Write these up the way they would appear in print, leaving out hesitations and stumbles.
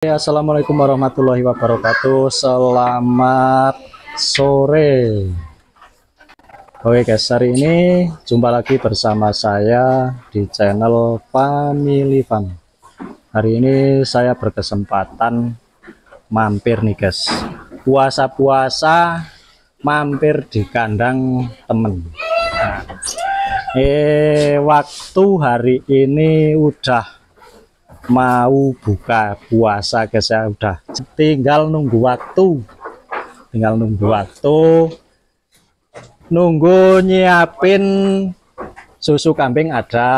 Assalamualaikum warahmatullahi wabarakatuh. Selamat sore. Oke guys, hari ini jumpa lagi bersama saya di channel Family Fun. Hari ini saya berkesempatan mampir nih guys, puasa-puasa mampir di kandang temen. Waktu hari ini udah mau buka puasa guys ya, udah tinggal nunggu waktu, nunggu nyiapin susu kambing, ada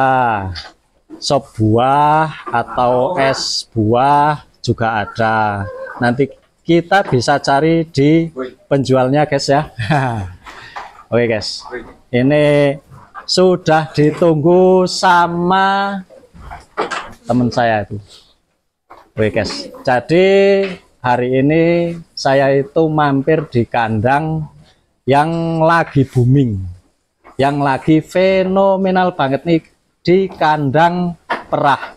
sop buah atau es buah juga ada, nanti kita bisa cari di penjualnya guys ya. Oke guys, ini sudah ditunggu sama teman saya itu. Oke guys, jadi hari ini saya itu mampir di kandang yang lagi booming, yang lagi fenomenal banget nih, di kandang perah.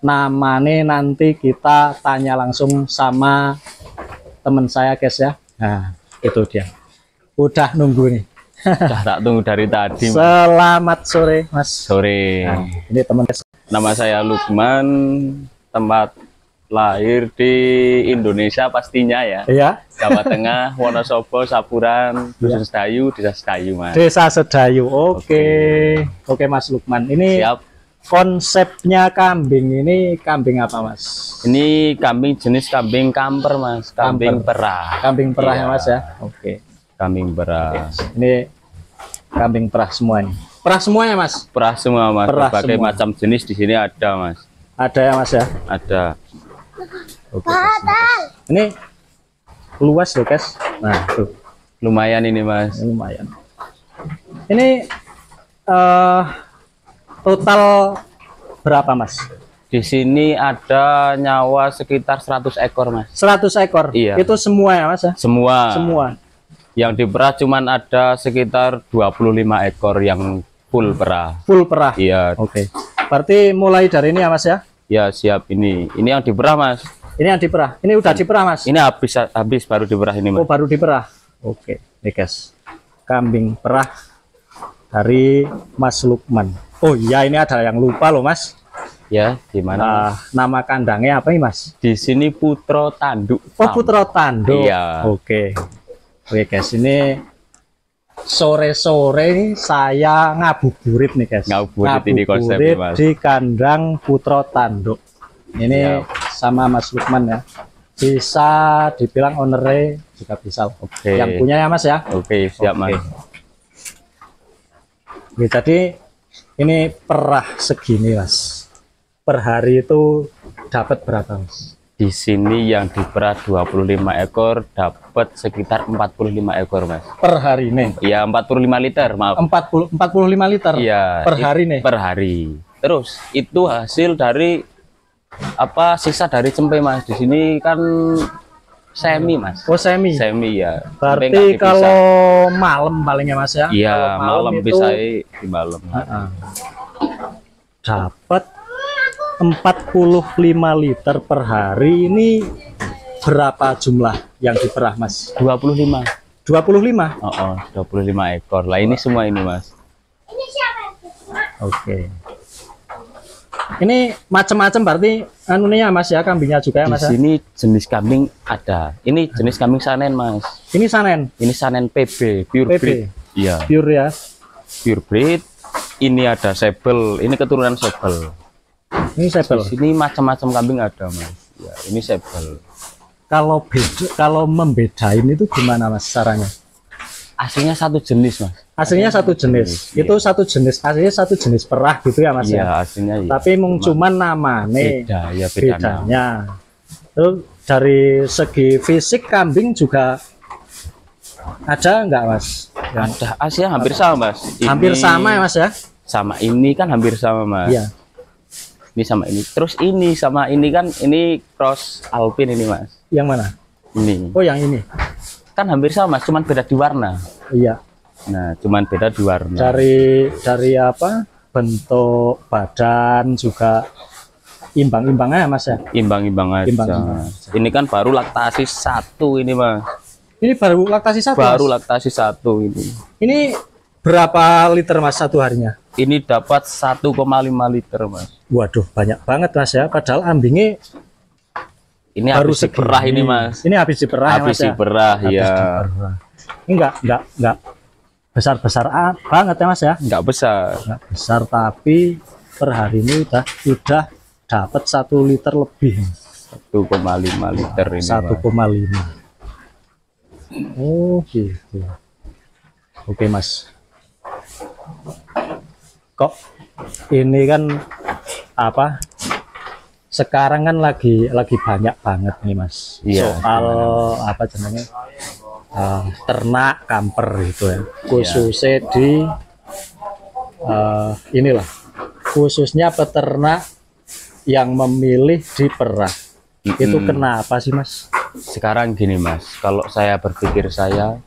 Namanya nanti kita tanya langsung sama teman saya guys ya. Nah itu dia, udah nunggu nih. Udah tak tunggu dari tadi. Selamat sore mas. Sore. Nah, ini teman guys. Nama saya Lukman, tempat lahir di Indonesia pastinya ya. Iya. Jawa Tengah, Wonosobo, Sapuran, Dusun Sedayu, Desa Sedayu mas. Desa Sedayu. Oke Mas Lukman. Ini Siap. Konsepnya kambing ini kambing apa mas? Ini kambing jenis kambing kamper mas, kambing perah. Kambing perah Iya. ya mas ya. Oke. Kambing perah. Ini kambing perah semua ini. Perah semuanya mas? Perah semua mas, Perah berbagai semua. macam jenis di sini ada mas. Ada ya mas ya? Ada. Oke. Ini luas loh guys. Nah tuh. Lumayan ini mas. Ini lumayan. Ini total berapa mas? Di sini ada nyawa sekitar 100 ekor mas. 100 ekor? Iya. Itu semua ya mas ya? Semua. Semua. Yang diperah cuman ada sekitar 25 ekor yang full perah. Full perah? Iya. Oke. Berarti mulai dari ini ya mas ya? Ya siap ini. Ini yang diperah mas. Ini yang diperah? Ini udah diperah mas? Ini habis baru diperah ini mas. Oh baru diperah? Oke. Nih guys, kambing perah dari Mas Lukman. Oh iya, ini ada yang lupa loh mas. Ya gimana? Nama kandangnya apa nih mas? Di sini Putro Tanduk. Oh Putro Tanduk. Iya. Oke. Oke guys, ini sore-sore ini saya ngabuburit nih guys. Ngabuburit ini konsepnya, Mas. Di kandang Putro Tanduk. Ini sama Mas Lukman ya. Bisa dibilang ownernya juga bisa. Oke. Yang punya ya mas ya. Oke siap mas. Oke, jadi ini perah segini mas. Per hari itu dapat berapa mas? Di sini yang diperah 25 ekor dapat sekitar 45 ekor mas. Per hari ini? Ya 45 liter maaf. 45 liter? Iya. Per hari nih? Per hari. Terus itu hasil dari apa, sisa dari cempe mas. Di sini kan semi mas. Oh semi? Semi ya. Berarti kalau malam palingnya mas ya? Iya malam itu bisa di malam. Dapat 45 liter per hari. Ini berapa jumlah yang diperah mas? 25. 25? Oh, 25 ekor lah ini semua ini mas. Oke. Ini macam-macam berarti anunya mas ya, kambingnya juga ya mas? Di sini jenis kambing ada. Ini jenis kambing sanen mas. Ini sanen? Ini sanen PB, pure PB? breed. Iya. Pure ya? Pure breed. Ini ada sebel. Ini keturunan sebel. Ini sebel. Di sini macam-macam kambing ada mas. Ya, ini sebel. Kalau membedain itu gimana mas caranya? Aslinya satu jenis mas. Aslinya satu jenis. Iya. Itu satu jenis. Aslinya satu jenis perah gitu ya mas Iya ya? aslinya iya. Tapi cuman namanya beda ya, beda nama. bedanya. Terus dari segi fisik kambing juga ada nggak mas? Ada aslinya hampir sama mas. Hampir Ini sama ya mas ya? sama ini kan hampir sama mas. Iya. Ini sama ini. Terus ini sama ini kan ini cross alpin ini mas. Yang mana? Ini Oh yang ini. kan hampir sama mas, cuman beda di warna. Iya. Nah cuman beda di warna. Dari apa? Bentuk badan juga imbang-imbang aja Mas ya. Imbang-imbang aja. Imbang-imbang. Ini kan baru laktasi 1 ini Mas. Ini baru laktasi 1. Baru Mas? laktasi 1 ini. Ini berapa liter Mas satu harinya? Ini dapat 1,5 liter Mas. Waduh, banyak banget Mas ya. Padahal ambingnya Ini baru habis diperah segini. ini Mas. Ini habis diperah Habis ya, Mas diperah ya. ya. Diperah. Ini enggak besar-besar banget ya Mas ya. Enggak besar. Enggak besar, tapi per hari ini udah dapat 1 liter lebih. 1,5 liter ini. 1,5. Oh gitu. Oke Mas. Kok ini kan apa? Sekarang kan lagi banyak banget nih Mas. Iya, Soal apa namanya? Ternak kamper gitu ya. Khususnya di inilah. Khususnya peternak yang memilih di perah. Itu kenapa sih Mas? Sekarang gini Mas, kalau saya berpikir saya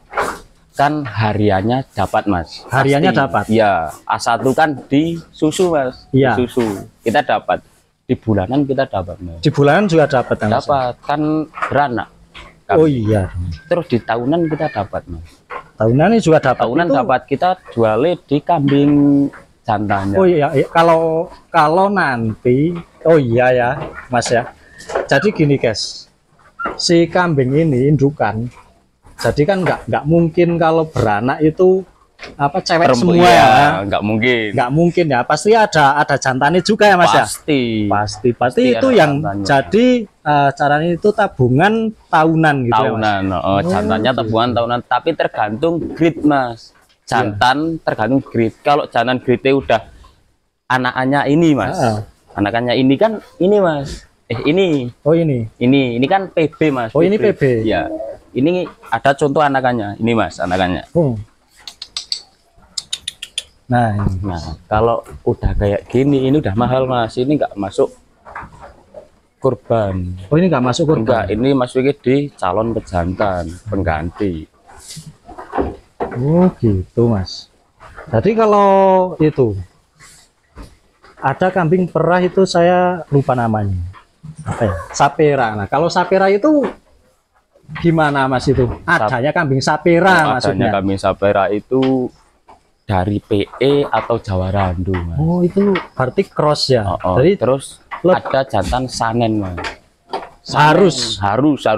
kan hariannya dapat Mas. Hariannya Pasti. dapat? Iya, A1 kan di susu Mas. Iya. Di susu. Kita dapat. Di bulanan kita dapat Mas. Di bulanan juga dapat kan, Mas? Dapat, kan beranak. Oh iya. Terus di tahunan kita dapat Mas. Tahunan ini juga dapat. Tahunan itu... dapat, kita jualnya di kambing jantannya. Oh iya, kalau nanti, oh iya ya Mas ya. Jadi gini guys, si kambing ini indukan, jadi kan nggak mungkin kalau beranak itu apa cewek Perempuan, semua ya. nggak mungkin Ya, pasti ada jantannya juga ya Mas ya. Pasti itu yang jantannya. jadi caranya itu tabungan tahunan gitu Tahunan, ya Mas. jantannya tabungan tahunan, tapi tergantung grade Mas. Jantan tergantung grade. Kalau jantan grade udah anakannya ini Mas, anakannya ini kan ini Mas. Ini. Oh ini kan PB Mas. Oh ini PB. Ya, ini ada contoh anakannya. Ini Mas, anakannya. Nah, kalau udah kayak gini, ini udah mahal Mas. Ini nggak masuk kurban. Oh ini nggak masuk kurban. Enggak, ini masuknya di calon pejantan pengganti. Oh gitu Mas. Jadi kalau itu ada kambing perah itu saya lupa namanya. Apa ya? Sapera. Nah, kalau sapera itu gimana Mas itu? Adanya kambing sapera maksudnya. Adanya kambing sapera itu dari PE atau Jawa Randu Mas. Oh, itu berarti cross ya. Jadi terus ada jantan sanen Mas. Harus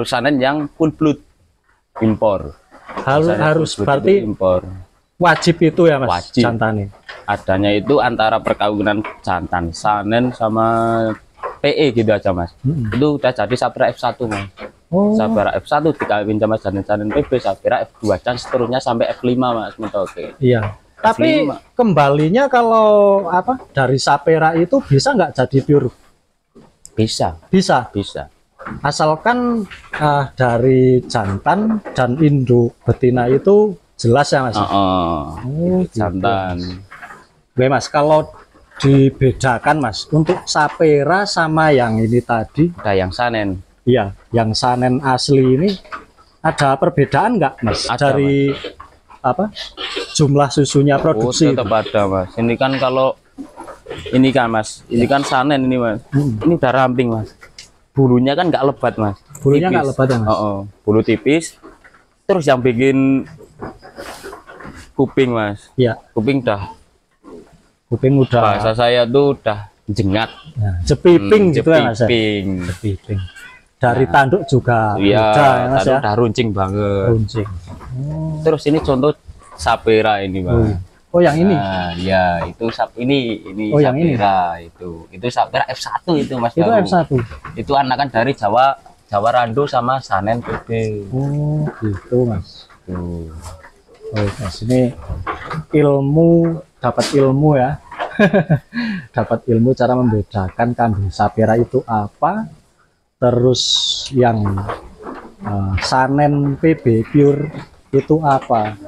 sanen yang full blood impor. Harus berarti impor. Wajib itu ya Mas. Wajib. Jantannya. Adanya itu antara perkawinan jantan sanen sama PE gitu aja Mas. Itu udah jadi sapera F1 Mas. Oh. Sapera F1 dikawin sama jantan PB, sapera F2 dan seterusnya sampai F5 Mas. Oke. Iya. Tapi kembalinya kalau apa dari sapera itu bisa nggak jadi pure? Bisa. Asalkan dari jantan dan induk betina itu jelas ya Mas. Jantan. Oke Mas, kalau dibedakan Mas untuk sapera sama yang ini tadi, ada yang sanen. Iya, yang sanen asli ini ada perbedaan nggak Mas? Ada, dari Mas. Apa jumlah susunya produksi? Tetap ada Mas. Ini kan kalau ini kan Mas, ini kan sanen ini Mas. Ini udah ramping Mas. Bulunya kan nggak lebat Mas. Bulunya nggak lebat ya Mas? Bulu tipis. Terus yang bikin kuping Mas. Iya. Kuping udah. Bahasa saya tuh udah jengat. Nah, jepiping gitu ya Mas. Jepiping. Dari tanduk juga iya, udah ya Mas ya. Udah runcing banget. Terus ini contoh sapera ini Mas. Oh yang ini? Nah, ya itu ini oh, sapera yang ini? itu sapera F1 itu Mas. Itu F1. Itu anakan dari Jawa Randu sama sanen PB. Oh gitu Mas. Oh Mas, ini dapat ilmu ya. Dapat ilmu cara membedakan kambing sapera itu apa, terus yang sanen PB pure itu apa.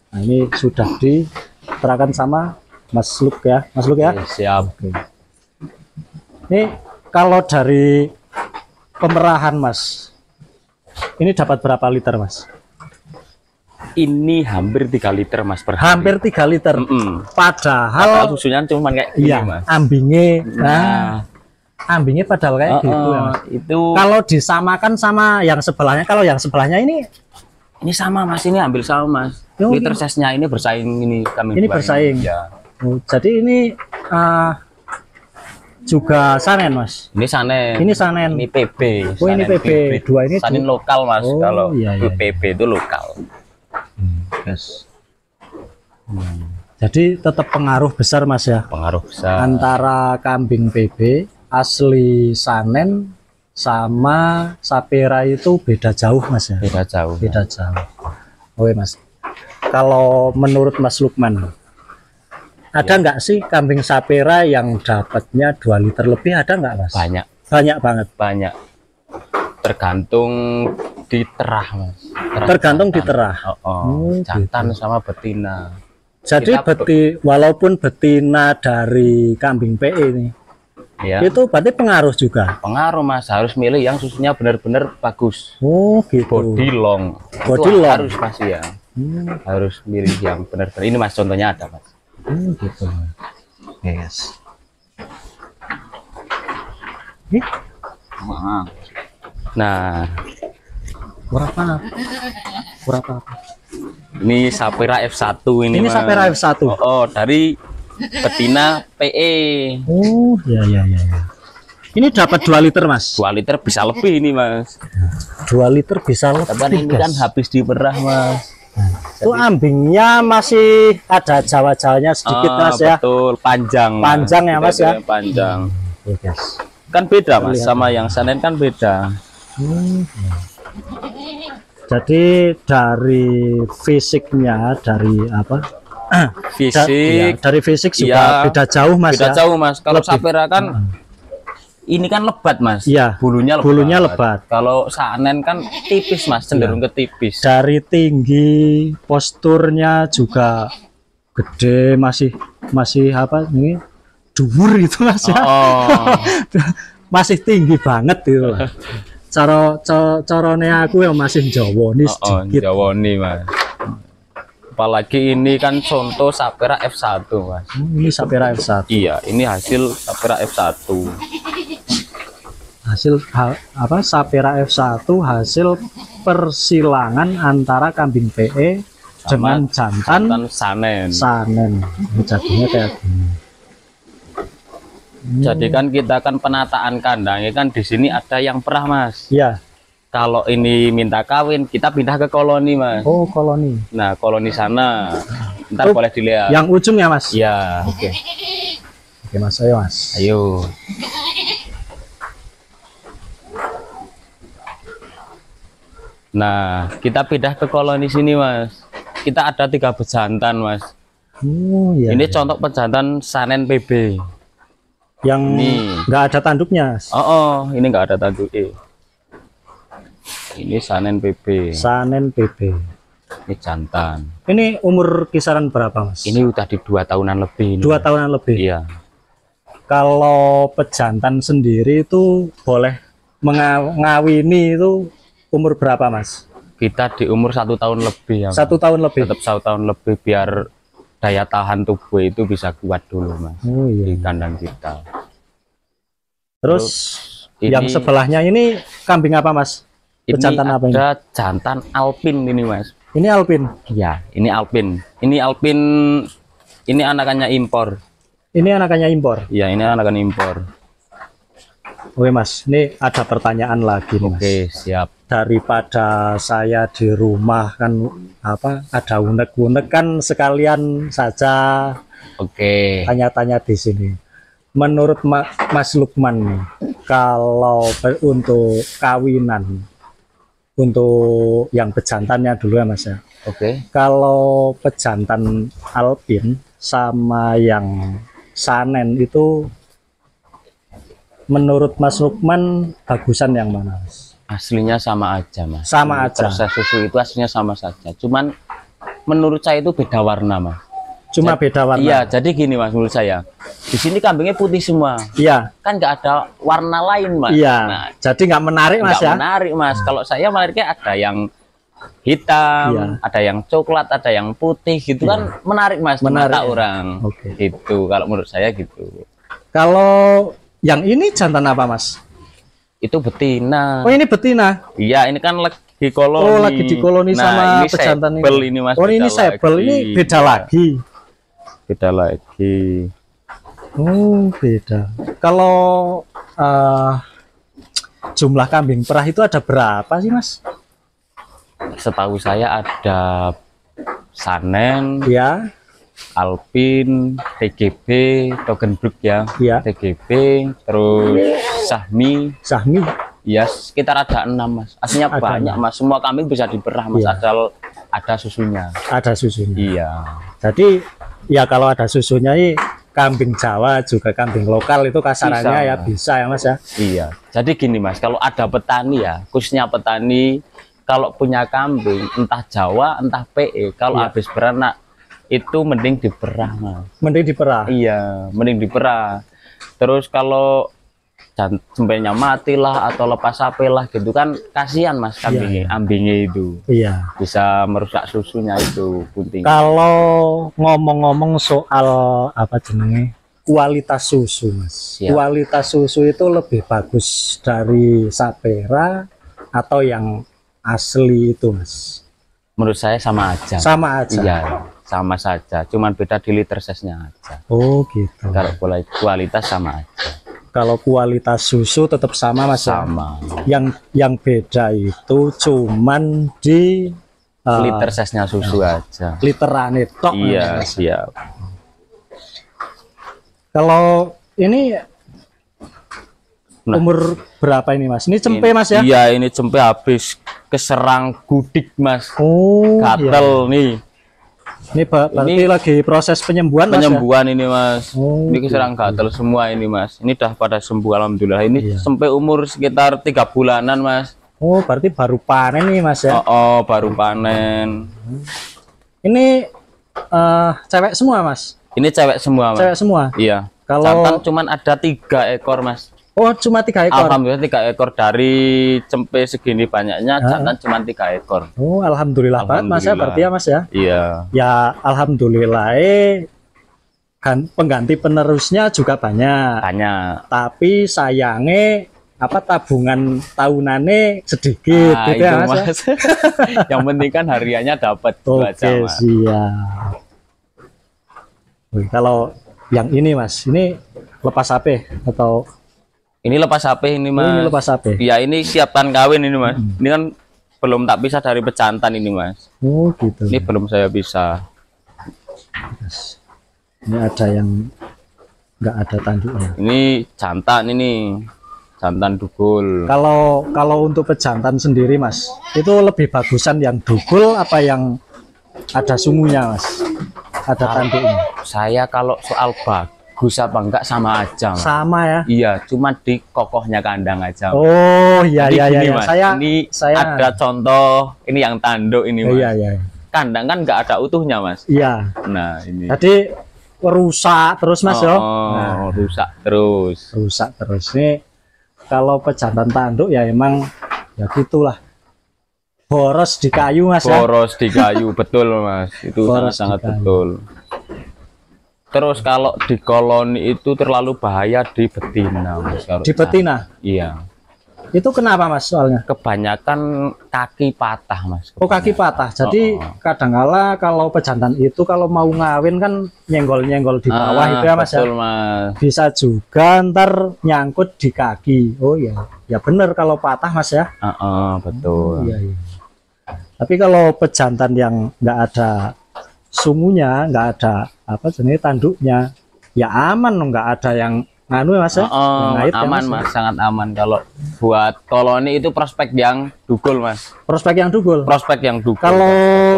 Nah ini sudah diterangkan sama Mas Luk ya, Mas Luk ya. Siap. Oke. Ini kalau dari pemerahan Mas, ini dapat berapa liter Mas? Ini hampir 3 liter Mas per hari. Hampir 3 liter. Padahal susunya cuma kayak gini iya, Mas. ambingnya. Nah, ambingnya padahal kayak gitu ya, Mas. Itu Kalau disamakan sama yang sebelahnya, kalau yang sebelahnya ini sama Mas, ini ambil sama Mas. Oh, Liter size-nya ini bersaing ini kami ini dua bersaing. Ya. Oh, jadi ini juga sanen, Mas. Ini sanen. Ini sanen. Ini PB. Oh, ini sanen PB. hybrid. Dua ini sanen lokal Mas. Oh, Kalau iya, iya. PB itu lokal. Yes. Jadi tetap pengaruh besar, Mas ya, Pengaruh besar. antara kambing PB asli sanen sama sapera itu beda jauh, Mas ya. Beda jauh. Beda jauh. Oke, Mas. Kalau menurut Mas Lukman, ada nggak sih kambing sapera yang dapatnya 2 liter lebih, ada nggak, Mas? Banyak. Banyak banget. Banyak. Tergantung di terah Mas. Tergantung di terah. Jantan sama betina. Jadi walaupun betina dari kambing PE ini, Ya. itu berarti pengaruh juga. Pengaruh Mas, harus milih yang susunya benar-benar bagus. Oh gitu. Body long. Body Itu long. harus Mas ya. Harus milih yang benar-benar. Ini Mas contohnya ada Mas. Gitu. Yes. Ih, Nah, berapa? ini Sapera F1 ini. Ini Mas. Sapera F1. Dari betina PE. Oh, ya. Ini dapat 2 liter, Mas. 2 liter bisa lebih ini Mas. 2 liter bisa lebih. Tapi ini kan habis diperah Mas. Itu ambingnya masih ada jawa-jawanya sedikit, Mas ya. Betul, panjang. Panjang ya, Mas ya. Panjang. Yes. Kan beda Mas, sama yang sanen kan beda. Jadi dari fisiknya, dari apa? Fisik, dari fisik juga iya, beda jauh, Mas. beda ya? jauh Mas. Kalau Lebih. sapera kan ini kan lebat Mas. Iya, bulunya lebat. Kalau sanen kan tipis Mas, cenderung ke tipis. Dari tinggi, posturnya juga gede, masih apa ini? Dhuwur gitu, Mas ya. Masih tinggi banget gitu lah. Carane aku yang masih Jawonis sedikit. Jawoni Mas. Apalagi ini kan contoh Sapera F1 Mas. Ini Sapera F1. Iya, ini hasil Sapera F1. Sapera F1 hasil persilangan antara kambing PE dengan jantan sanen. Ini jadinya kayak gini. Jadi kan kita kan penataan kandangnya kan di sini ada yang perah Mas. Iya. Kalau ini minta kawin, kita pindah ke koloni Mas. Oh, koloni. Nah, koloni sana. Ntar boleh dilihat. Yang ujung ya, Mas? Iya. Oke, Mas, ayo Mas. Ayo. Nah, kita pindah ke koloni sini Mas. Kita ada 3 bejantan Mas. Oh, iya. Ini contoh pejantan sanen PB. Yang nggak ada tanduknya. Ini nggak ada tanduk Ini sanen PB. Sanen PB. Ini jantan. Ini umur kisaran berapa, Mas? Ini udah di 2 tahunan lebih. 2 tahunan lebih. Iya. Kalau pejantan sendiri itu boleh mengawini itu umur berapa, Mas? Kita di umur 1 tahun lebih ya. 1 tahun lebih. Tetap 1 tahun lebih biar daya tahan tubuh itu bisa kuat dulu Mas. Oh iya. Di kandang kita. Terus yang sebelahnya ini kambing apa, Mas? Pejantan apa ini? Ada jantan Alpin ini Mas. Ini Alpin. Iya, ini Alpin. Ini Alpin, ini anakannya impor. Ini anakannya impor. Iya, ini anakan impor. Oke Mas, ini ada pertanyaan lagi nih, Mas. Oke, siap. Daripada saya di rumah kan ada unek-unek kan sekalian saja tanya-tanya di sini. Menurut Mas Lukman nih, kalau untuk kawinan untuk yang pejantannya dulu ya Mas ya. Kalau pejantan Alpin sama yang sanen itu menurut Mas Lukman bagusan yang mana, Mas? Aslinya sama aja Mas. Sama aja. Proses susu itu aslinya sama saja. Cuman menurut saya itu beda warna Mas. Cuma beda warna. Iya, jadi gini Mas, menurut saya. Di sini kambingnya putih semua. Iya. Kan nggak ada warna lain Mas. Iya. Nah, jadi nggak menarik Mas ya? Menarik Mas. Kalau saya menariknya ada yang hitam, ada yang coklat, ada yang putih gitu kan menarik Mas. Menarik mata orang. Itu kalau menurut saya gitu. Kalau Yang ini jantan apa Mas? Itu betina. Oh ini betina. Iya, ini kan lagi koloni. Oh lagi di koloni sama ini pejantan ini Mas. Oh ini sebel, ini beda lagi. Beda lagi. Oh beda. Kalau jumlah kambing perah itu ada berapa sih Mas? Setahu saya ada Sanen, Ya, Alpin, TGB, Togenbrug ya, ya. TGB, terus Sahmi, Sahmi. ya sekitar ada 6 Mas. Aslinya Ada banyak 6. Mas. Semua kambing bisa diperah Mas, Iya. asal ada susunya. Ada susunya. Iya. Jadi ya kalau ada susunya ini kambing Jawa juga kambing lokal itu kasarannya Bisa. ya bisa ya Mas ya. Iya. Jadi gini Mas, kalau ada petani ya, khususnya petani kalau punya kambing entah Jawa entah PE, kalau Iya. habis beranak itu mending diperah Mas. Mending diperah. Iya, mending diperah. Terus kalau sampainya mati lah atau lepas sapi lah gitu kan kasihan Mas kambingnya, ambingnya itu Iya. bisa merusak susunya itu bunting. Kalau ngomong-ngomong soal apa jenenge kualitas susu Mas. Siap. Kualitas susu itu lebih bagus dari Sapera atau yang asli itu Mas? Menurut saya sama aja. Sama aja. Iya, sama saja. Cuman beda di liter size-nya aja. Oh gitu. Kalau kualitas sama aja. Kalau kualitas susu tetap sama Mas ya? Sama. Yang beda itu cuman di Liter size-nya susu aja. literan tok. Iya, Mas. siap. Kalau ini umur berapa ini Mas? Ini cempe Mas ya? Iya, ini cempe habis keserang gudik Mas. Oh, Gatel nih. Ini berarti lagi proses penyembuhan Mas ya? Penyembuhan ini Mas. Oh, Ini keserang gatel semua ini Mas. Ini dah pada sembuh alhamdulillah. Ini sampai umur sekitar 3 bulanan Mas. Oh, berarti baru panen nih Mas ya? Oh, baru panen. Ini cewek semua Mas? Ini cewek semua Mas. Cewek semua? Iya. Kalau Jantan cuman ada 3 ekor Mas. oh cuma 3 ekor? Alhamdulillah 3 ekor dari cempe segini banyaknya, jantan cuma 3 ekor. Oh alhamdulillah banget Mas ya, berarti ya Mas ya? Iya. Ya alhamdulillah kan pengganti penerusnya juga banyak. Banyak. Tapi sayangnya apa tabungan tahunannya sedikit gitu ya Mas, Mas. Yang penting kan hariannya dapat Oke, aja Mas. siap. Wih, kalau yang ini Mas, ini lepas HP atau Ini lepas HP ini Mas. ini lepas HP? Iya, ini siapkan kawin ini Mas. Ini kan belum tak bisa dari pejantan ini Mas. Oh gitu. Ini belum saya bisa. Ini ada yang nggak ada tanduknya. Ini jantan ini. Jantan dugul. Kalau untuk pejantan sendiri Mas, itu lebih bagusan yang dugul apa yang ada sumunya Mas? Ada tanduknya? Saya kalau soal bagus apa enggak sama aja Mas. Sama ya? Iya, cuma di kokohnya kandang aja. Oh iya Jadi iya gini, iya. Mas, Saya ada contoh ini yang tanduk ini oh, Mas. iya iya. Kandang kan nggak ada utuhnya Mas. Iya. Nah ini. Jadi rusak terus Mas yo. Oh, rusak terus. Rusak terus. Ini kalau pejantan tanduk ya emang ya gitulah. Boros di kayu Mas ya. Boros di kayu betul Mas. Itu Boros sangat di kayu. betul. Terus kalau di koloni itu terlalu bahaya di betina Mas. Kalau Di betina. Iya. Itu kenapa Mas soalnya? Kebanyakan kaki patah Mas. Oh kaki patah. Jadi kadangkala kalau pejantan itu kalau mau ngawin kan nyenggol-nyenggol di bawah itu ya Mas betul, ya. Mas. Bisa juga ntar nyangkut di kaki. Oh ya, ya bener kalau patah Mas ya. Betul. Iya iya. Tapi kalau pejantan yang nggak ada sumunya, nggak ada apa jenis tanduknya, ya aman, nggak ada yang nganu ya Mas ya. Yang ngait ya, Aman Mas, sangat aman. Kalau buat koloni itu prospek yang dugul Mas. Prospek yang dugul. Prospek yang dugul. Kalau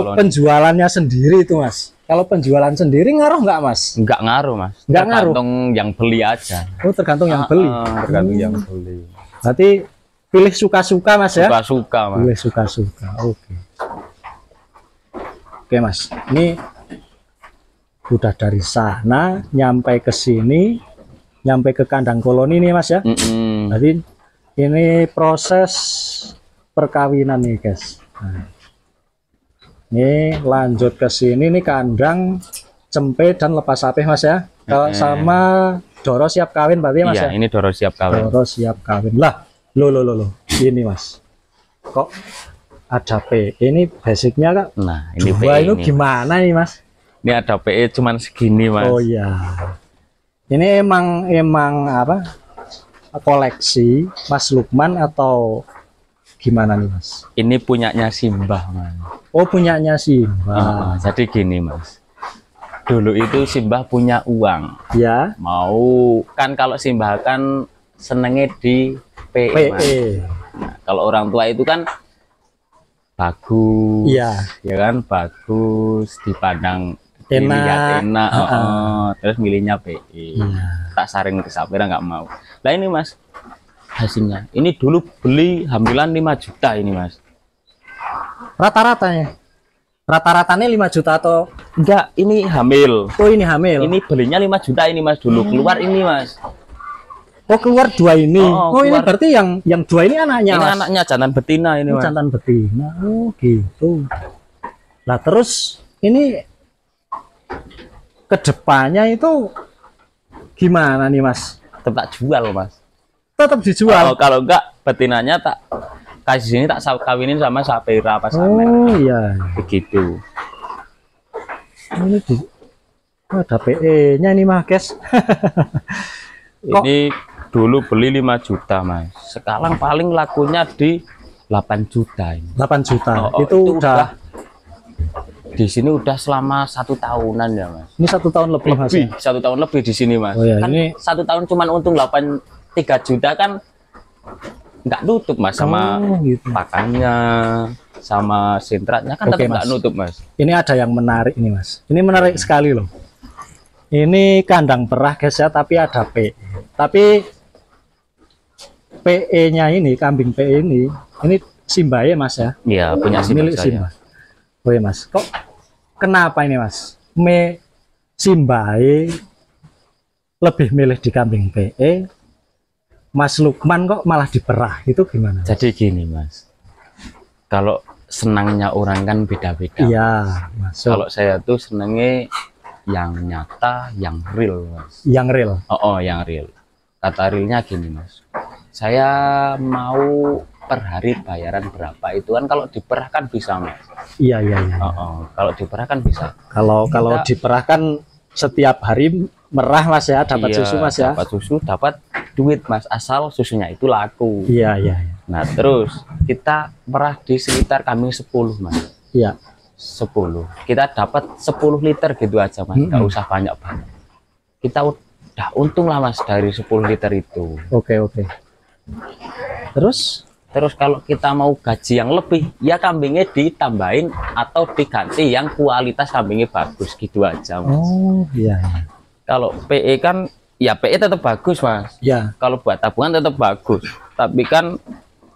koloni. penjualannya sendiri itu Mas, kalau penjualan sendiri ngaruh nggak Mas? Nggak ngaruh Mas. Nggak ngaruh? Tergantung yang beli aja. Oh tergantung yang beli. Tergantung yang beli. Berarti pilih suka-suka Mas ya? Suka-suka Mas. Pilih suka-suka. Oke. Oke Mas, ini udah dari sana nyampe ke sini, nyampe ke kandang koloni nih Mas ya. Jadi ini proses perkawinan nih guys. Nah, ini lanjut ke sini nih kandang cempe dan lepas sapeh Mas ya. Sama Doro siap kawin berarti Mas Iya, ya? ini Doro siap kawin. Doro siap kawin. Lah, lo. Ini Mas. Kok ada PE ini basicnya Kak? Nah, ini Dua PE itu ini. gimana nih Mas? Ini ada PE cuman segini, Mas. Oh iya. Ini emang apa? Koleksi Mas Lukman atau gimana nih Mas? Ini punyanya Simbah, Mas. Oh, punyanya Simbah. Jadi gini, Mas. Dulu itu Simbah punya uang. Ya. Mau kan kalau Simbah kan senengnya di PE, Mas. PE. Nah, kalau orang tua itu kan bagus. Iya. Ya kan bagus, dipandang Enak. dilihat enak, terus milihnya PE. Iya. Tak saring ke Sapira nggak mau. Nah ini Mas, hasilnya. Ini dulu beli hamilan 5 juta ini Mas. Rata-ratanya. Rata-ratanya 5 juta atau Enggak, ini hamil. oh ini hamil. Ini belinya 5 juta ini Mas dulu. Keluar ini Mas. Oh keluar dua ini. Oh, ini keluar. berarti yang dua ini anaknya. Ini Mas? anaknya jantan betina ini Mas. Jantan betina. Oh gitu. Nah terus ini kedepannya itu gimana nih Mas? Tetap tak jual Mas. Tetap dijual. Kalau enggak betinanya tak kasih sini tak kawinin sama Sapira pas Oh iya. begitu. Ini ada PE-nya nih Mas, guys. Ini dulu beli 5 juta Mas. Sekarang paling lakunya di 8 juta ini. 8 juta. Itu udah di sini udah selama 1 tahunan ya Mas. ini 1 tahun lebih Mas. Lebih 1 tahun lebih di sini Mas. Oh ya, kan ini 1 tahun cuman untung 3 juta kan nggak nutup Mas sama gitu. pakannya sama sintratnya kan Oke, tetap nggak Mas. nutup Mas. Ini ada yang menarik ini Mas. Ini menarik sekali loh. Ini kandang perah guys ya, tapi ada PE. Tapi PE-nya ini, kambing PE ini Simbah ya Mas ya? Iya punya Milik Simbah. Oh ya Mas, kok kenapa ini Mas? Simbah lebih milih di kambing PE, Mas Lukman kok malah diperah, itu gimana? Jadi gini Mas, kalau senangnya orang kan beda-beda. Iya, Mas. Kalau saya tuh senengnya yang nyata, yang real Mas. Yang real. Yang real. Kata realnya gini Mas, saya mau per hari bayaran berapa itu kan kalau diperah kan bisa Mas. Iya. Kalau diperah kan bisa. Kalau diperah kan setiap hari merah Mas ya, dapat susu Mas ya. Dapat susu, dapat duit Mas, asal susunya itu laku. Iya. Nah terus kita merah di sekitar kami 10 Mas. Iya. 10 kita dapat 10 liter gitu aja Mas, nggak usah banyak-banyak. Kita udah untung lah Mas dari 10 liter itu. Oke. Terus kalau kita mau gaji yang lebih ya kambingnya ditambahin atau diganti yang kualitas kambingnya bagus gitu aja Mas. oh iya. Kalau PE kan ya PE tetap bagus Mas. Ya. Kalau buat tabungan tetap bagus, tapi kan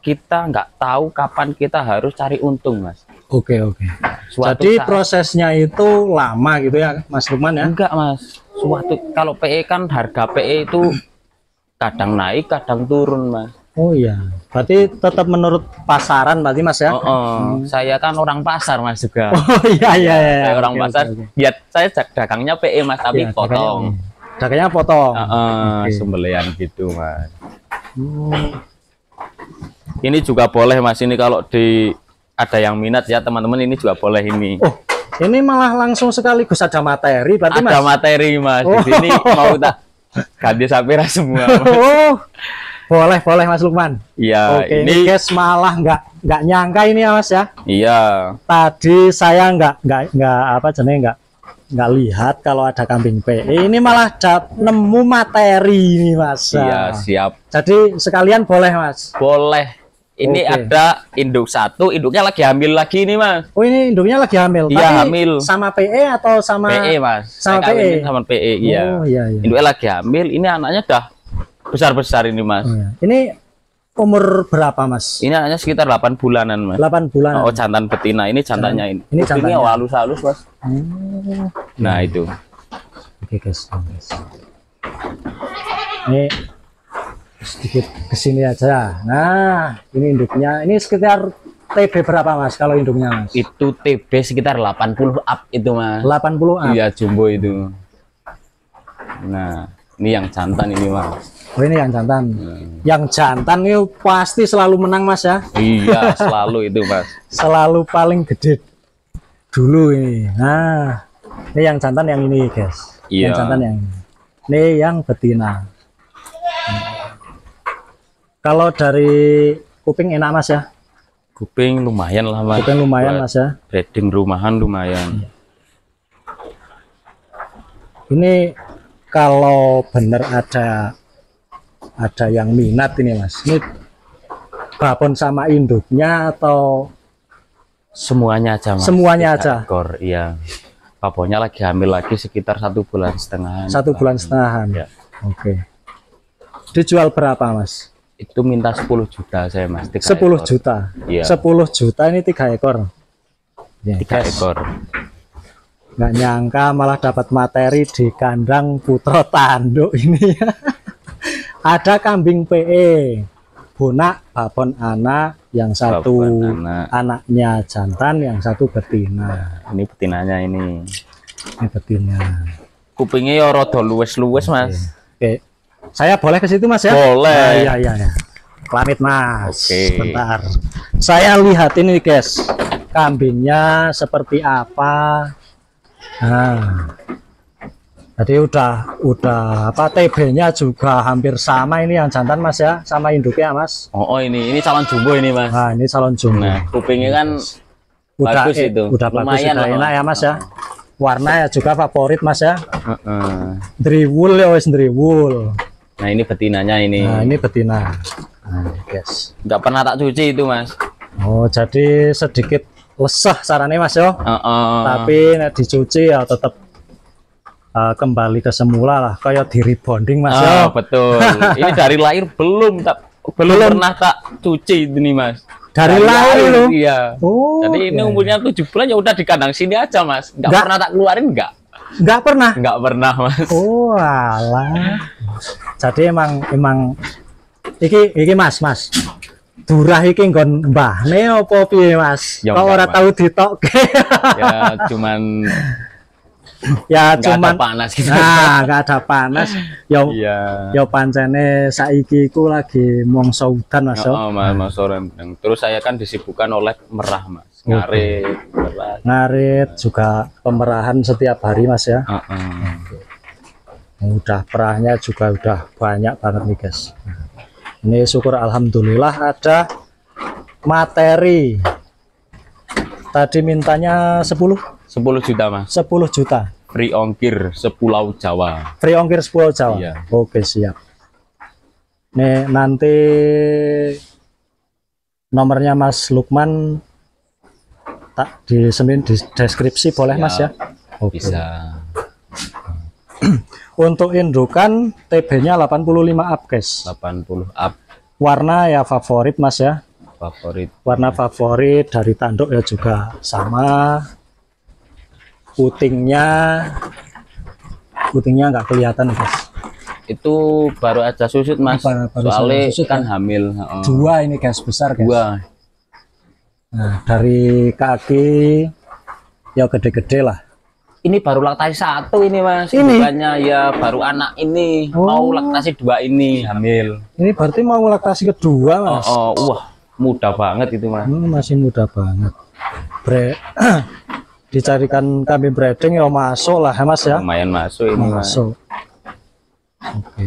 kita nggak tahu kapan kita harus cari untung Mas. Oke. Jadi prosesnya itu lama gitu ya Mas Lukman ya? Enggak Mas, kalau PE kan harga PE itu kadang naik kadang turun Mas. Oh iya, berarti tetap menurut pasaran berarti Mas ya? Saya kan orang pasar Mas juga. Oh iya. Saya orang pasar. Ya saya dagangnya PE Mas, tapi Ya, potong. Dagangnya potong. Sembelian gitu Mas. Ini juga boleh Mas, ini kalau ada yang minat ya teman-teman, ini juga boleh ini. Oh, ini malah langsung sekaligus ada materi berarti ada Mas? materi Mas. Di sini mau tak ganti Sapira semua Mas. Boleh Mas Lukman. Iya, Oke, ini guys malah nggak nyangka ini ya Mas ya. Iya. Tadi saya nggak lihat kalau ada kambing PE. Ini malah nemu materi ini Mas. Iya, siap. Jadi sekalian boleh Mas. Boleh. Ini ada induk satu, induknya lagi hamil lagi ini Mas. Oh ini induknya lagi hamil. Iya, tapi hamil. Sama PE atau sama PE Mas. Sama Saya kawinin PE. sama PE, iya. Oh iya. Induknya lagi hamil, ini anaknya udah besar-besar ini Mas. Oh, iya. Ini umur berapa Mas? Ini anaknya sekitar 8 bulanan Mas. 8 bulan. Oh, jantan betina, ini jantannya ini. Ini jantannya. Ini halus-halus Mas. Nah itu. Oke guys. Ini sedikit kesini aja. Nah, ini induknya. Ini sekitar TB berapa Mas kalau induknya Mas? Itu TB sekitar 80 up itu Mas. 80 up. Iya, jumbo itu. Nah, Ini yang jantan ini mas. Oh ini yang jantan. Yang jantan itu pasti selalu menang mas ya? Iya selalu itu mas. Selalu paling gede dulu ini. Nah ini yang jantan yang ini guys. Iya. Yang jantan yang ini. Ini yang betina. Kalau dari kuping enak mas ya? Kuping lumayan lah mas. Kuping lumayan mas ya? Breeding rumahan lumayan. Ini kalau bener ada yang minat ini mas, ini babon sama induknya atau Semuanya aja mas. semuanya 3 aja? ekor, iya. Babonnya lagi hamil lagi sekitar 1,5 bulan. 1,5 bulan. Ya. Oke. Dijual berapa mas? Itu minta 10 juta saya mas. 10 ekor. juta. Iya. 10 juta ini 3 ekor. Ya, 3 guys. ekor. Nggak nyangka malah dapat materi di kandang putra tanduk ini. Ada kambing PE, bonak, babon anak, yang satu Babon anak. anaknya jantan, yang satu betina. Ini betinanya ini. Ini betina. Kupingnya ya rada luwes-luwes mas. Oke, saya boleh ke situ mas ya? Boleh. Iya iya ya. Pamit mas. Oke. Bentar. Saya lihat ini guys, kambingnya seperti apa. Nah, jadi udah apa TB-nya juga hampir sama ini yang jantan mas ya, sama induknya mas. Oh ini calon jumbo ini mas. Nah ini calon jumbo. Nah kupingnya kan udah bagus itu. Udah bagus, Lumayan udah loh. enak ya mas ya. Warna ya juga favorit mas ya. Heeh. Driwool ya wes driwool. Nah ini betinanya ini. Nah ini betina. Nah, guys. Nggak pernah tak cuci itu mas. Oh jadi sedikit lesah caranya mas yo. Tapi nek dicuci ya tetap kembali ke semula lah, kayak di rebonding mas yo. Betul. Ini dari lahir belum pernah tak cuci ini mas. Dari lahir loh. Iya. Oh, jadi ini iya. umurnya 7 bulan ya udah di kandang sini aja mas. Nggak pernah tak keluarin Nggak pernah. Nggak pernah mas. Oh alah. Jadi emang iki mas. Durah iki nggon mbahne apa piye mas? Ya, Kok ora Mas. tahu ditokke. Ya cuman Ya nggak cuman ada panas gitu. Nah, nggak ada panas. Iya. Ya pancene saiki ku lagi mongso udan mas yo. Mas sore. Terus saya kan disibukkan oleh merah mas. Ngarit, merah. Ngarit juga pemerahan setiap hari mas ya. Udah perahnya juga udah banyak banget nih guys. Ini syukur alhamdulillah ada materi. Tadi mintanya 10 10 juta mas. 10 juta. Free ongkir sepulau Jawa. Free ongkir 10 Jawa. Iya. Oke siap. Nih nanti nomornya Mas Lukman tak disemin di deskripsi boleh mas ya. Oke. Bisa. Untuk indukan TB-nya 85 up guys. 80 up Warna ya favorit mas ya. favorit. Warna favorit dari tanduk ya juga sama. Putingnya nggak kelihatan guys. Itu baru aja susut mas. Baru Soalnya susut, kan ya? hamil. Dua ini guys, besar guys. Dua. Nah, dari kaki ya gede-gede lah. Ini baru laktasi 1 ini mas. Ini? Bukannya ya baru anak ini. Mau laktasi 2 ini hamil. Ini berarti mau laktasi kedua mas. Wah mudah banget itu mas. Masih muda banget. Dicarikan kambing breeding ya masuk lah ya mas ya. Lumayan masuk ini mas. Masuk. Oke.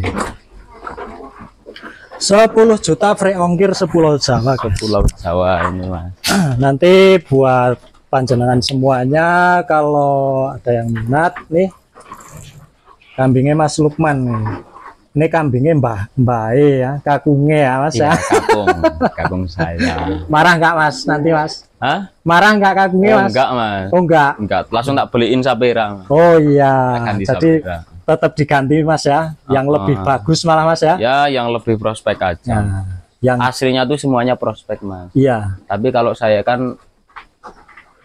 10 juta free ongkir 10 Jawa ke Pulau Jawa ini mas. Nanti buat panjenengan semuanya kalau ada yang minat nih kambingnya Mas Lukman nih. Ini kambingnya Mbah E ya, kakungnya ya mas Iya, ya. kakung saya. Marah nggak mas nanti mas? Hah? Marah nggak kakungnya mas? Enggak mas. Oh enggak. Enggak, langsung tak beliin sapera. Oh iya. Ganti Jadi sapera. tetap diganti mas ya, yang lebih bagus malah mas ya. Ya, yang lebih prospek aja. Nah, yang Aslinya tuh semuanya prospek mas. iya. Tapi kalau saya kan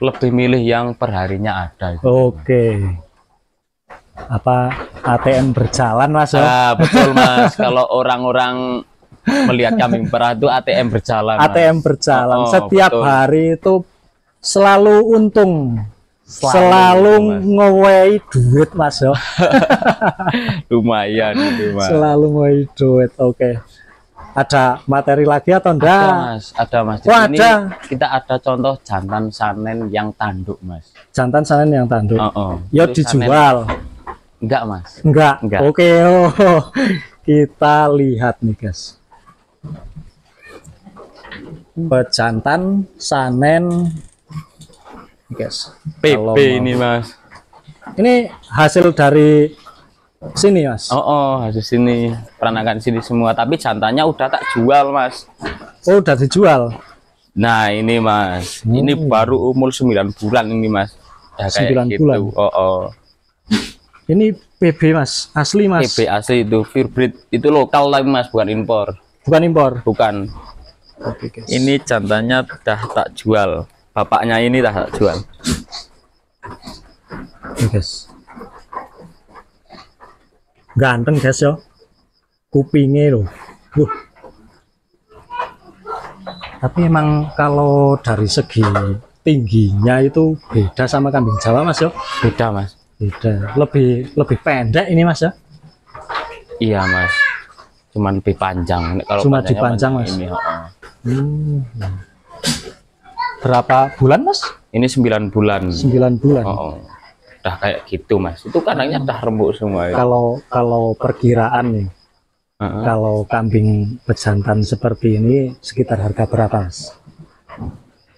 lebih milih yang perharinya ada. Oke. Apa ATM berjalan mas ya? Betul mas. Kalau orang-orang melihat kambing perah itu ATM berjalan. Mas. ATM berjalan setiap betul. hari itu selalu untung. selalu ngowehi duit Mas yo. Lumayan itu Mas. Selalu ngowehi duit. Oke. Ada materi lagi atau enggak? Ada Mas. Oh, ini ada. Kita ada contoh jantan sanen yang tanduk Mas. Jantan sanen yang tanduk. Ya Itu dijual. Sanen. Enggak Mas. Enggak. Enggak. Oke. Kita lihat nih guys. Bejantan sanen guys. PP ini Mas. Ini hasil dari sini Mas. Hasil sini, peranakan sini semua, tapi jantannya udah tak jual Mas. Oh, udah dijual. Nah ini Mas, ini baru umur 9 bulan ini Mas. Ya, 9 gitu. bulan. Ini PB Mas, asli Mas. PB asli itu, purebred itu lokal tapi Mas, bukan impor. Bukan impor. Bukan. Oke, guys. Ini jantannya udah tak jual. Bapaknya ini dah tak jual. Oke, guys. Ganteng guys yo. Kupingnya loh. Tapi emang kalau dari segi tingginya itu beda sama kambing Jawa Mas yo. Beda Mas. Beda. Lebih pendek ini Mas ya. Iya Mas. Cuman lebih panjang. Kalau cuma dipanjang Mas. Ini, Berapa bulan Mas? Ini 9 bulan. 9 bulan. Udah kayak gitu Mas. Itu kandangnya udah rembuk semua ya. Kalau perkiraan nih, kalau kambing bejantan seperti ini sekitar harga berapa Mas?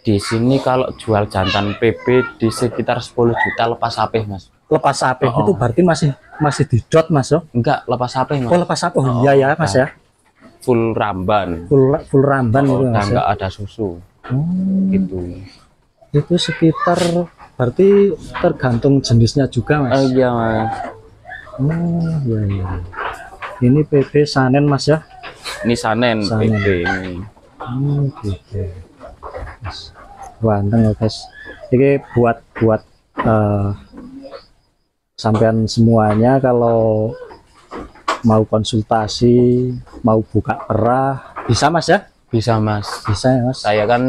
Di sini kalau jual jantan PB di sekitar 10 juta lepas sapeh Mas. Lepas sapeh itu berarti masih didot Mas yo? Enggak, lepas sapeh Mas. Oh, lepas sapeh. Iya ya Mas ya. Full ramban. Full ramban itu Mas. Enggak ada susu. Gitu. Itu sekitar berarti tergantung jenisnya juga Mas. Iya Mas. Iya. Ini PB sanen Mas ya. Ini sanen. PB ini. Gitu. Ganteng ya guys. Ini buat sampean semuanya kalau mau konsultasi, mau buka perah, bisa Mas ya? Bisa Mas. Bisa ya Mas. Saya kan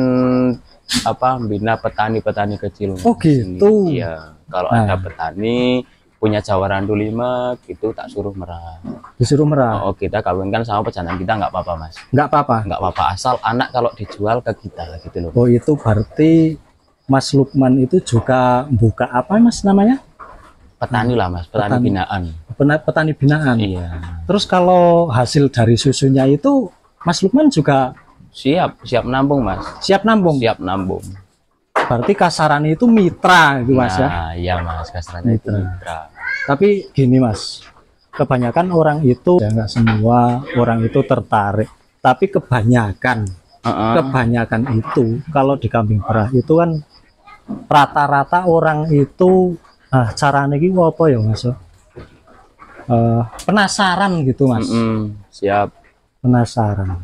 bina petani kecil. Oh gitu. Iya. Kalau ada petani punya Jawa Randu 5 gitu tak suruh merah. Disuruh merah. Kita kawinkan sama pejantan kita nggak apa-apa Mas. Nggak apa-apa. Nggak apa-apa asal anak kalau dijual ke kita gitu loh. Oh itu berarti Mas Lukman itu juga buka apa Mas namanya? Petani lah Mas, petani binaan. Petani binaan. Iya. Terus kalau hasil dari susunya itu Mas Lukman juga siap menampung Mas. Siap nampung. Siap nampung. Berarti kasarannya itu mitra gitu Mas ya. Nah, iya Mas, kasarannya itu mitra. Tapi gini Mas, kebanyakan orang itu ya nggak semua orang itu tertarik, tapi kebanyakan itu kalau di kambing perah itu kan rata-rata orang itu caranya gitu apa ya Mas? Penasaran gitu Mas. Siap. Penasaran.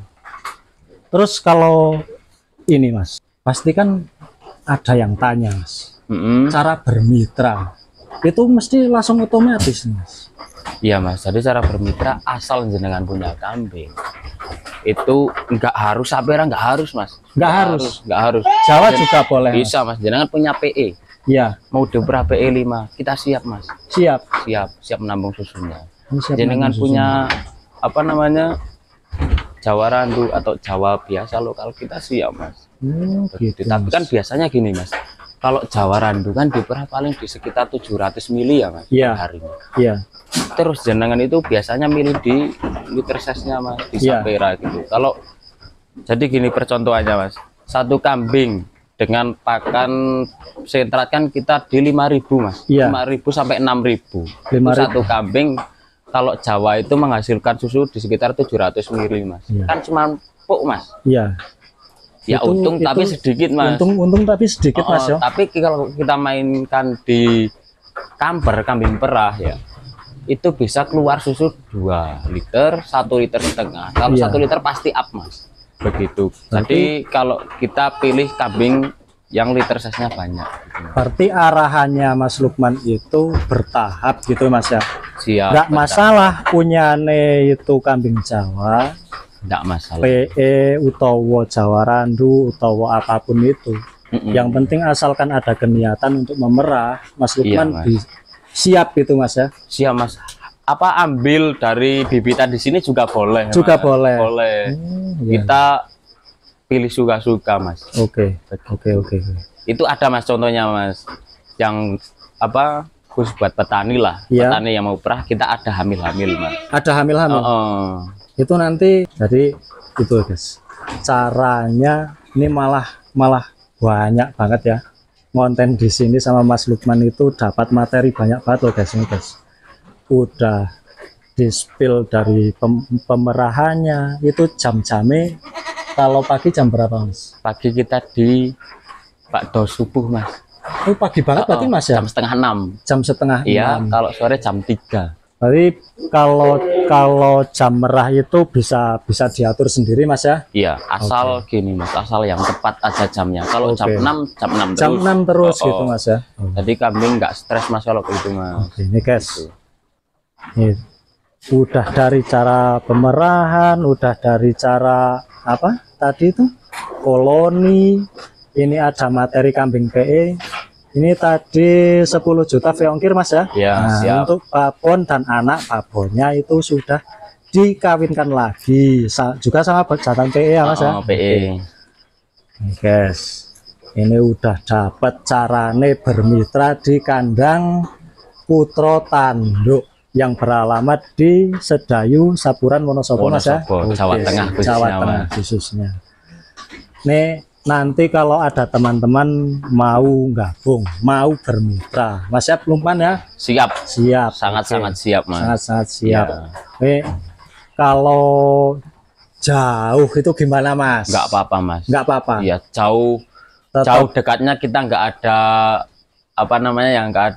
Terus kalau ini Mas, pasti kan ada yang tanya Mas, cara bermitra itu mesti langsung otomatis Mas. Iya Mas, jadi cara bermitra asal jenengan punya kambing itu nggak harus sapera, nggak harus Mas. Nggak harus. Jawa juga boleh. Bisa Mas, jenengan punya PE. Iya. Mau diperah PE 5, kita siap Mas. Siap menampung susunya. Jenengan punya Jawa Randu atau Jawa biasa lokal, kita siap Mas. Gitu, tapi kan biasanya gini Mas, kalau Jawa Randu kan diperah paling di sekitar 700 mili ya Mas. Harinya. Iya. Terus jenengan itu biasanya milih di liter size-nya Mas, di sapera gitu. Kalau jadi gini percontohannya Mas, satu kambing dengan pakan sentrat kan kita di 5.000 Mas. 5.000 sampai 6.000. Satu kambing kalau Jawa itu menghasilkan susu di sekitar 700 mili Mas. Kan cuma empuk Mas. Iya. Ya untung tapi sedikit Mas. Untung tapi sedikit Mas ya. Tapi kalau kita mainkan di kambing perah ya, itu bisa keluar susu 2 liter, 1,5 liter. Kalau 1 liter pasti up Mas. Begitu. Jadi kalau kita pilih kambing yang liter size-nya banyak gitu. Berarti arahannya Mas Lukman itu bertahap gitu Mas ya. Siap. Nggak masalah punyane itu kambing Jawa, enggak masalah. PE utawa Jawa Randu utawa apapun itu. Yang penting asalkan ada keniatan untuk memerah, Mas Lukman Mas. Siap itu Mas ya. Siap Mas. Apa ambil dari bibitan di sini juga boleh? Juga Mas. boleh. Boleh. Kita pilih suka-suka Mas. Oke. Itu ada Mas contohnya Mas. Yang apa? Khusus buat petani lah. Petani yang mau perah kita ada hamil-hamil Mas. Ada hamil-hamil. Itu nanti jadi itu guys. Caranya ini malah banyak banget ya. Konten di sini sama Mas Lukman itu dapat materi banyak banget loh guys ini guys. Udah di-spill dari pemerahannya itu jam-jamnya. Kalau pagi jam berapa Mas? Pagi kita di Pak Do subuh Mas. Oh pagi banget berarti Mas ya? Jam setengah 6. Jam setengah 6. Iya, kalau sore jam 3. Berarti kalau jam merah itu bisa diatur sendiri Mas ya? Iya, asal gini Mas, asal yang tepat aja jamnya. Kalau jam 6 terus. Jam 6 terus gitu Mas ya. Jadi kambing nggak stres Mas kalau gitu Mas. Ini guys. Ini udah dari cara pemerahan, udah dari cara apa? Tadi itu koloni. Ini ada materi kambing PE. Ini tadi 10 juta veongkir Mas ya. Ya, siap. Untuk babon dan anak babonnya itu sudah dikawinkan lagi. Juga sama jantan PE ya Mas ya. PE. Guys, ini udah dapat carane bermitra di kandang Putro Tanduk yang beralamat di Sedayu, Saburan, Wonosobo Mas ya. Jawa Tengah khususnya. Jawa Tengah khususnya. Nih nanti kalau ada teman-teman mau gabung, mau bermitra, Mas Siap Lukman ya? Siap. Siap. Sangat-sangat siap Mas. Sangat-sangat siap. Ya. Kalau jauh itu gimana Mas? Nggak apa-apa Mas. Nggak apa-apa. Iya, jauh dekatnya kita nggak ada apa namanya yang nggak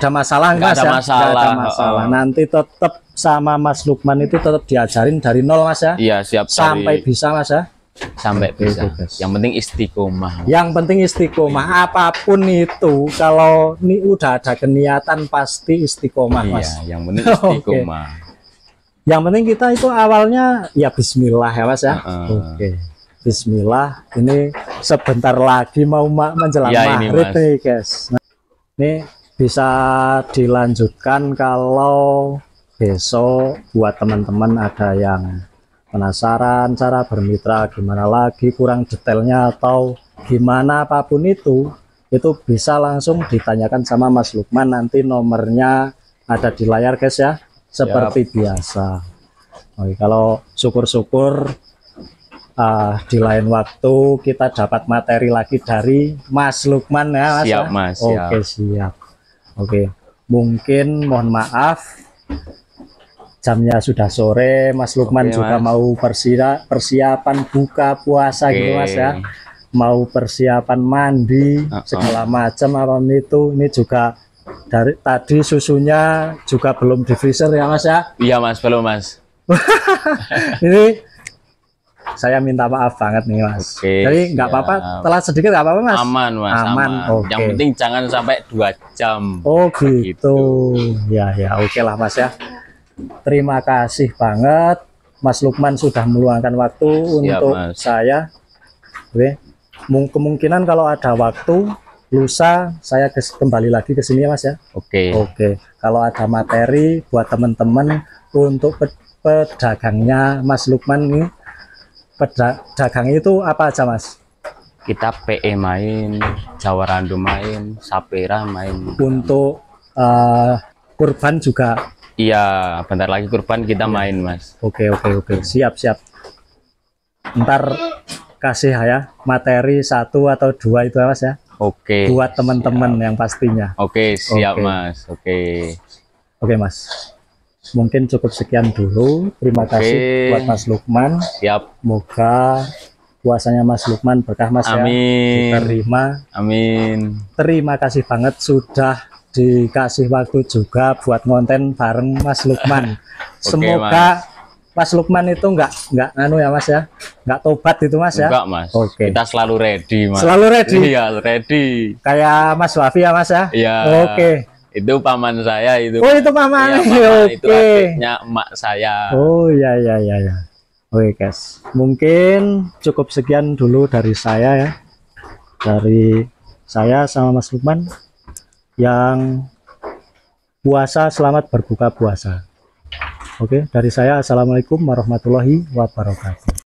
ada masalah Mas ya? Nggak ada masalah. Nanti tetap sama Mas Lukman itu tetap diajarin dari nol Mas ya? Iya siap. Sampai bisa Mas ya? Sampai bisa. Yang penting istiqomah. Yang penting istiqomah apapun itu. Kalau ini udah ada keniatan pasti istiqomah Mas. Iya, yang penting istiqomah. Yang penting kita itu awalnya ya Bismillah ya Mas ya. Oke. Bismillah. Ini sebentar lagi mau menjelang maghrib nih guys. Nah, ini bisa dilanjutkan kalau besok buat teman-teman ada yang penasaran cara bermitra gimana lagi kurang detailnya atau gimana apapun itu bisa langsung ditanyakan sama Mas Lukman. Nanti nomornya ada di layar guys ya, seperti biasa. Oke, kalau syukur-syukur di lain waktu kita dapat materi lagi dari Mas Lukman ya Mas. Siap Mas. Oke siap. Oke, mungkin mohon maaf jamnya sudah sore, Mas Lukman juga mau persiapan buka puasa gitu Mas ya. Mau persiapan mandi segala macam apa itu. Ini juga dari tadi susunya juga belum di freezer ya Mas ya. Iya Mas, belum Mas. Ini saya minta maaf banget nih Mas. Jadi nggak apa-apa, telat sedikit nggak apa-apa Mas. Aman Mas. Aman. Yang penting jangan sampai 2 jam. Oh gitu. Ya oke lah Mas ya. Terima kasih banget Mas Lukman sudah meluangkan waktu untuk saya. Oke. Kemungkinan kalau ada waktu lusa saya kembali lagi ke sini ya Mas ya. Oke. Kalau ada materi buat teman-teman untuk pedagangnya Mas Lukman ini, pedagang itu apa aja Mas? Kita PE main, Jawa Random main, Sapera main. Untuk kurban juga. Iya, bentar lagi kurban kita main Mas. Oke. Siap. Ntar kasih ya materi 1 atau 2 itu Mas ya. Oke. Buat teman-teman yang pastinya. Oke, siap Mas. Oke Mas. Mungkin cukup sekian dulu. Terima kasih buat Mas Lukman. Siap. Semoga puasanya Mas Lukman berkah Mas. Amin. Ya. Diterima. Amin. Terima kasih banget sudah dikasih waktu juga buat konten bareng Mas Lukman. Semoga Mas Lukman itu nggak anu ya Mas ya, nggak tobat itu Mas ya. Enggak Mas. Kita selalu ready Mas. Selalu ready. Iya ready. Kayak Mas Wafi ya Mas ya. Iya. Itu paman saya itu. Oh itu paman. Itu adiknya emak saya. Oh iya. Oke guys, mungkin cukup sekian dulu dari saya ya. dari saya sama Mas Lukman yang puasa, selamat berbuka puasa. Oke, dari saya assalamualaikum warahmatullahi wabarakatuh.